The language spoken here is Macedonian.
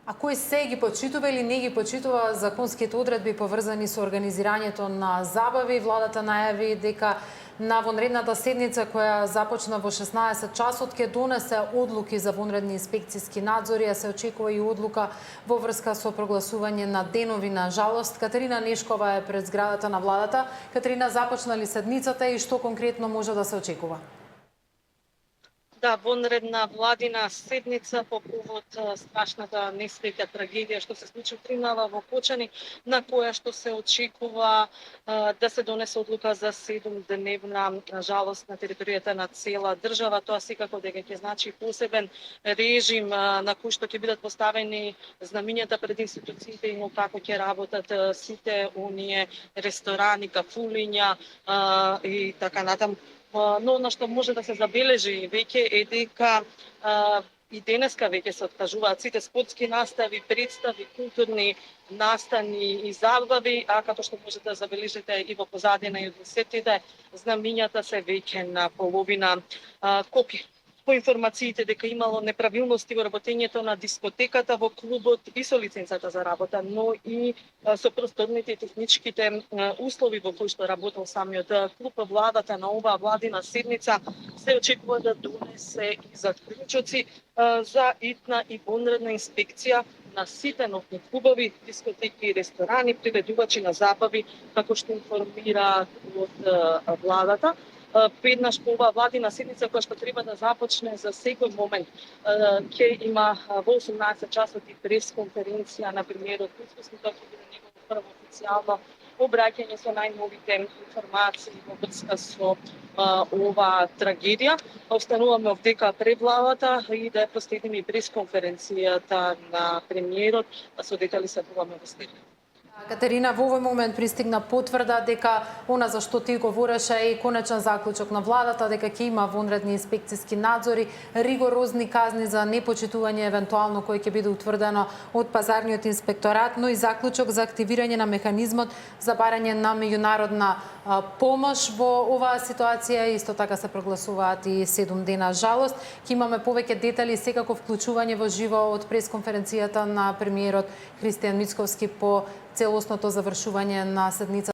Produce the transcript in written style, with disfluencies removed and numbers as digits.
А кој се ги почитува или не ги почитува законските одредби поврзани со организирањето на забави? Владата најави дека на вонредната седница која започна во 16 часот ќе донесе одлуки за вонредни инспекциски надзори, а се очекува и одлука во врска со прогласување на денови на жалост. Катерина Нешкова е пред зградата на владата. Катерина, започна ли седницата и што конкретно може да се очекува? Да, вонредна владина седница по повод страшната несреќа, трагедија што се случи тринава во Почани, на која што се очекува да се донесе одлука за 7-дневна жалост на територијата на цела држава. Тоа секако дека ќе значи посебен режим на кој што ќе бидат поставени знамињата пред институциите и како ќе работат сите оние ресторани, кафулиња и така натаму. Но на што може да се забележи веќе е дека и денеска веќе се откажуваат сите спортски настави, представи, културни настани и забави, а како што може да забележите и во позадина и од сетите, знамињата се веќе на половина копи. По информациите дека имало неправилности во работењето на дискотеката во клубот и со лиценцата за работа, но и со просторните и техничките услови во кои што работел самиот клуб. Владата на оваа владина седница се очекува да донесе и заклучоци за итна и вонредна инспекција на сите ноќни клубови, дискотеки и ресторани, приведувачи на забави, како што информира од владата. Веднаш по оваа владина седница која што треба да започне за секој момент, ќе има во 18 часот и пресконференција на премиерот Куцкоски, тоа ќе биде негово прво официјално обраќање со најновите информации во врска со оваа трагедија. Остануваме овдека пред владата и да ја проследиме и пресконференцијата на премиерот, со детали се буваме во следните. Катерина, во овој момент пристигна потврда дека она за што ти говореше е конечен заклучок на владата, дека ќе има вонредни инспекциски надзори, ригорозни казни за непочитување евентуално кој ќе биде утврдено од пазарниот инспекторат, но и заклучок за активирање на механизмот за барање на меѓународна помош во оваа ситуација. Исто така се прогласуваат и 7 дена жалост. Ќе имаме повеќе детали, секако вклучување во живо од пресконференцијата на премиерот Христијан Мицковски по целосното завршување на седница